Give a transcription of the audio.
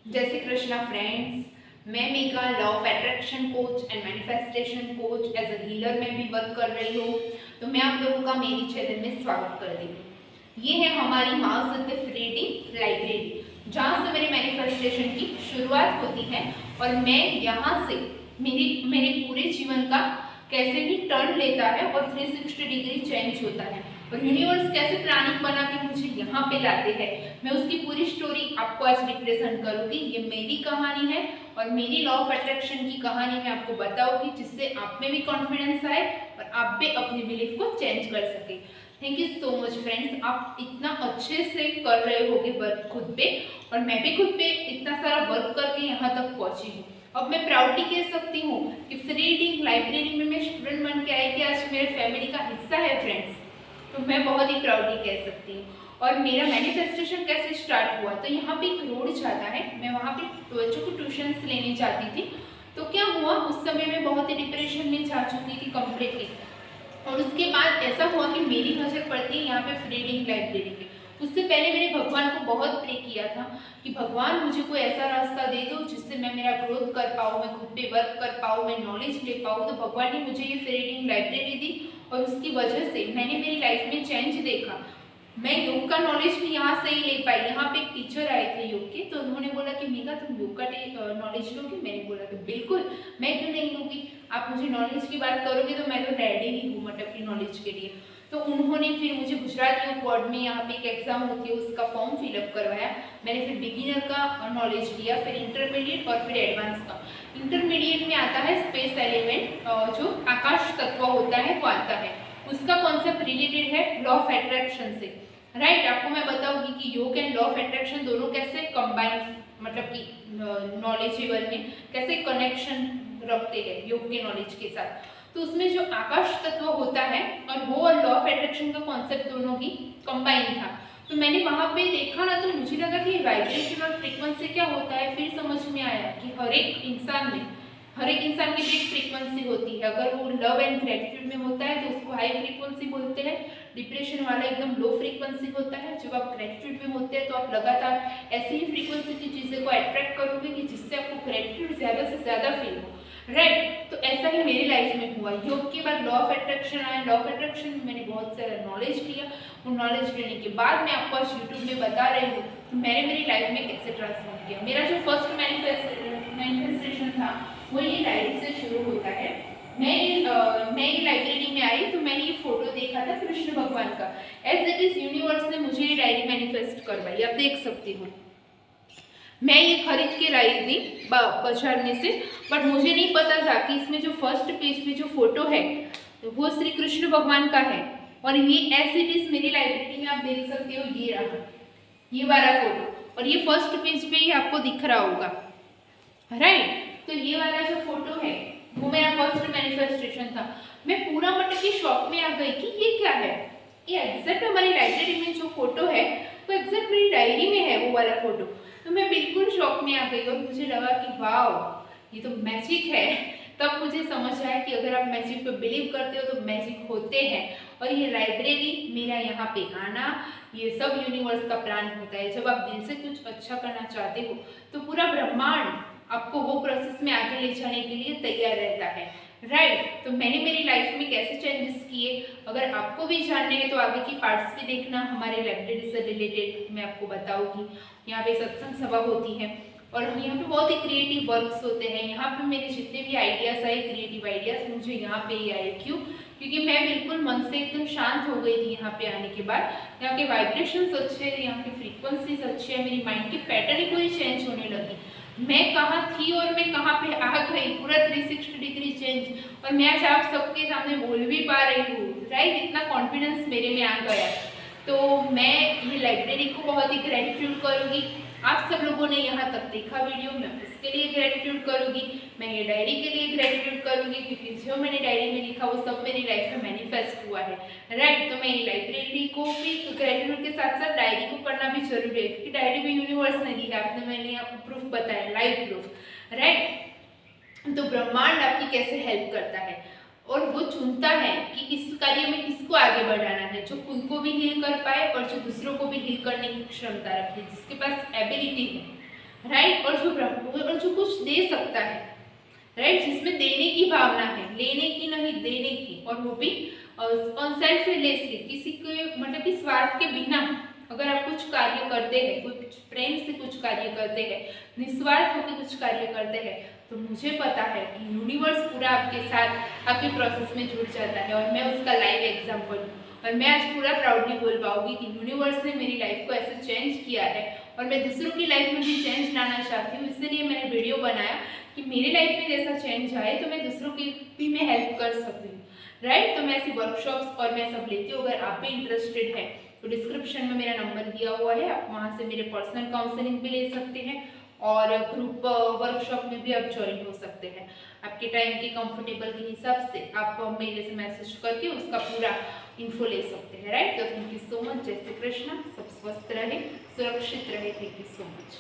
जय श्री कृष्णा फ्रेंड्स। मैं Megha law of attraction coach and manifestation coach as a healer में भी वर्क कर रही हूँ। तो मैं आप लोगों का मेरी चैनल में स्वागत कर रही हूँ। ये है हमारी माँ सत्य रीडिंग लाइब्रेरी, जहाँ से मेरे मैनिफेस्टेशन की शुरुआत होती है और मैं यहाँ से मेरे पूरे जीवन का कैसे भी टर्न लेता है और 360 डिग्री चेंज होता है और यूनिवर्स कैसे प्लानिंग बना के मुझे यहाँ पे लाते हैं, मैं उसकी पूरी स्टोरी आपको आज रिप्रेजेंट करूंगी। ये मेरी कहानी है और मेरी लॉ ऑफ अट्रैक्शन की कहानी मैं आपको बताऊंगी, जिससे आप में भी कॉन्फिडेंस आए और आप भी अपनी बिलीफ को चेंज कर सके। Thank you so much friends, आप इतना अच्छे से कर रहे होगे वर्क खुद पे, और मैं भी खुद पे इतना सारा वर्क करके यहाँ तक पहुंची हूँ। अब मैं प्राउडली कह सकती हूँ कि फ्री रीडिंग लाइब्रेरी में मैं स्टूडेंट बन के आई कि आज मेरे फैमिली का हिस्सा है फ्रेंड्स। तो मैं बहुत ही प्राउडली कह सकती हूँ। और मेरा मैनिफेस्टेशन कैसे स्टार्ट हुआ, तो यहाँ पे एक रोड जाता है, मैं वहाँ पे बच्चों को ट्यूशन्स लेने जाती थी। तो क्या हुआ, उस समय मैं बहुत ही डिप्रेशन में जा चुकी थी कम्प्लीटली। और उसके बाद ऐसा हुआ कि मेरी नज़र पड़ती है यहाँ पे फ्री रीडिंग लाइब्रेरी पे। उससे पहले मैंने भगवान को बहुत प्रे किया था कि भगवान मुझे कोई ऐसा रास्ता दे दो जिससे मैं मेरा ग्रोथ कर पाऊँ, मैं खुद पे वर्क कर पाऊँ, मैं नॉलेज ले पाऊँ। तो भगवान ने मुझे ये फ्री रीडिंग लाइब्रेरी दी और उसकी वजह से मैंने मेरी लाइफ में चेंज देखा। मैं योग का नॉलेज भी यहाँ से ही ले पाई। यहाँ पे एक टीचर आए थे योग के, तो उन्होंने बोला कि मेघा तुम योग का नॉलेज लोगी। मैंने बोला कि बिल्कुल, मैं क्यों नहीं लूँगी, आप मुझे नॉलेज की बात करोगे तो मैं तो रेडी ही हूँ मतलब की नॉलेज के लिए। तो उन्होंने फिर मुझे गुजरात योग बोर्ड में यहाँ पे एक एग्जाम होती है उसका फॉर्म फिलअप करवाया। मैंने फिर बिगिनर का नॉलेज लिया, फिर इंटरमीडिएट और फिर एडवांस का। इंटरमीडिएट में आता है स्पेस एलिमेंट, जो आकाश तत्व होता है वो आता है। उसका कॉन्सेप्ट रिलेटेड है लॉ ऑफ अट्रैक्शन से। राइट, आपको मैं बताऊंगी कि योग एंड लॉ ऑफ अट्रैक्शन दोनों कैसे कंबाइन मतलब कि नॉलेजेबल में कैसे कनेक्शन रखते हैं योग के नॉलेज के साथ। तो उसमें जो आकाश तत्व होता है और वो और लॉ ऑफ अट्रैक्शन का कॉन्सेप्ट दोनों ही कंबाइन था। तो मैंने वहां पे देखा ना, तो मुझे लगा कि वाइब्रेशन और फ्रीक्वेंसी क्या होता है। फिर समझ में आया कि हर एक इंसान की एक फ्रीक्वेंसी होती है। अगर वो लव एंड ग्रेटिट्यूड में होता है तो उसको हाई फ्रीक्वेंसी बोलते हैं। डिप्रेशन वाला एकदम लो फ्रीक्वेंसी होता है। जब आप ग्रेटिट्यूड में होते हैं तो आप लगातार ऐसी ही फ्रीक्वेंसी की चीज़ें को अट्रैक्ट करोगे कि जिससे आपको ग्रेटिट्यूड ज़्यादा से ज़्यादा फील हो। राइट, तो ऐसा ही मेरी लाइफ में हुआ। योग के बाद लॉ ऑफ अट्रैक्शन आया। लॉ ऑफ अट्रैक्शन में मैंने बहुत सारा नॉलेज लिया। वो नॉलेज लेने के बाद मैं आपको आज यूट्यूब में बता रही हूँ कि मैंने मेरी लाइफ में कैसे ट्रांसफॉर्म किया। मेरा जो फर्स्ट मैनिफेस्टेशन था वो ये डायरी से शुरू होता है। मैं ये लाइब्रेरी में आई तो मैंने ये फोटो देखा था कृष्ण भगवान का। एज इट इज यूनिवर्स ने मुझे ये डायरी मैनिफेस्ट करवाई, आप देख सकती हो। मैं ये खरीद के लाई थी बाजार में से, बट मुझे नहीं पता था कि इसमें जो फर्स्ट पेज पे जो फोटो है वो श्री कृष्ण भगवान का है। और ये एज इट इज मेरी लाइब्रेरी में आप देख सकते हो, ये रहा ये वाला फोटो, और ये फर्स्ट पेज पे ही आपको दिख रहा होगा। राइट, तो ये वाला जो फोटो है वो मेरा फर्स्ट मैनिफेस्टेशन था। मैं पूरा मतलब कि शॉक में आ गई कि ये क्या है। ये एग्जैक्ट हमारी लाइब्रेरी में जो फोटो है वो एग्जैक्ट मेरी डायरी में है वो वाला फोटो। तो मैं बिल्कुल शॉक में आ गई और मुझे लगा कि वाह, ये तो मैजिक है। तब मुझे समझ आया कि अगर आप मैजिक पे बिलीव करते हो तो मैजिक होते हैं। और ये लाइब्रेरी, मेरा यहाँ पे आना, ये सब यूनिवर्स का प्लान होता है। जब आप दिल से कुछ अच्छा करना चाहते हो तो पूरा ब्रह्मांड आपको वो प्रोसेस में आगे ले जाने के लिए तैयार रहता है। राइट, तो मैंने मेरी लाइफ में कैसे चेंजेस किए, अगर आपको भी जानने हैं तो आगे की पार्ट्स भी देखना हमारे लाइब्रेरी से रिलेटेड मैं आपको बताऊंगी। यहाँ पे सत्संग सभा होती है और यहाँ पे बहुत ही क्रिएटिव वर्क्स होते हैं। यहाँ पे मेरे जितने भी आइडियाज़ आए, क्रिएटिव आइडियाज़, मुझे यहाँ पे ही आए। क्यों? क्योंकि मैं बिल्कुल मन से एकदम शांत हो गई थी यहाँ पे आने के बाद। यहाँ के वाइब्रेशंस अच्छे हैं, यहाँ की फ्रीक्वेंसीज अच्छी है, मेरी माइंड की पैटर्न ही पूरी चेंज होने लगी। मैं कहाँ थी और मैं कहाँ पे आ गई, पूरा 360 डिग्री चेंज। और मैं आज आप सबके सामने बोल भी पा रही हूँ। राइट, इतना कॉन्फिडेंस मेरे में आ गया। तो मैं ये लाइब्रेरी को बहुत ही ग्रेटिट्यूड करूँगी। आप सब लोगों ने यहाँ तक देखा वीडियो, मैं उसके लिए ग्रेटिट्यूड करूँगी। मैं ये डायरी के लिए ग्रेटिट्यूड करूँगी क्योंकि जो मैंने डायरी में लिखा वो सब मेरी लाइफ में मैनिफेस्ट हुआ है। राइट, तो मैं ये लाइब्रेरी को भी ग्रेटिट्यूड के साथ साथ डायरी को पढ़ना भी जरूरी है क्योंकि डायरी में यूनिवर्स ने दी है। आपने मैंने आपको प्रूफ बताया, लाइव प्रूफ। राइट, तो ब्रह्मांड आपकी कैसे हेल्प करता है और वो चुनता है कि इस कार्य में किसको आगे बढ़ाना है, जो खुद को भी हील कर पाए और जो दूसरों को भी हील करने की क्षमता रखे, जिसके पास एबिलिटी है। राइट, और जो कुछ दे सकता है, राइट, जिसमें देने की भावना है, लेने की नहीं, देने की, और वो भी अनसेल्फलेसली, किसी के मतलब कि स्वार्थ के बिना अगर आप कुछ कार्य करते हैं, कुछ प्रेम से कुछ कार्य करते हैं, निस्वार्थ होकर कुछ कार्य करते हैं, तो मुझे पता है कि यूनिवर्स पूरा आपके साथ आपके प्रोसेस में जुड़ जाता है, और मैं उसका लाइव एग्जाम्पल हूँ। और मैं आज पूरा प्राउडली बोल पाऊंगी कि यूनिवर्स ने मेरी लाइफ को ऐसे चेंज किया है, और मैं दूसरों की लाइफ में भी चेंज लाना चाहती हूँ। इसलिए मैंने वीडियो बनाया कि मेरी लाइफ में जैसा चेंज आए तो मैं दूसरों की भी मैं हेल्प कर सकती हूँ, राइट। तो मैं ऐसी वर्कशॉप्स और मैं सब लेती हूँ। अगर आप भी इंटरेस्टेड है तो डिस्क्रिप्शन में मेरा नंबर दिया हुआ है, आप वहाँ से मेरे पर्सनल काउंसलिंग भी ले सकते हैं, और ग्रुप वर्कशॉप में भी आप ज्वाइन हो सकते हैं। आपके टाइम के कंफर्टेबल के हिसाब से आप मेरे से मैसेज करके उसका पूरा इन्फो ले सकते हैं, राइट। तो थैंक यू सो मच। जय श्री कृष्णा। सब स्वस्थ रहे, सुरक्षित रहे। Thank you so much.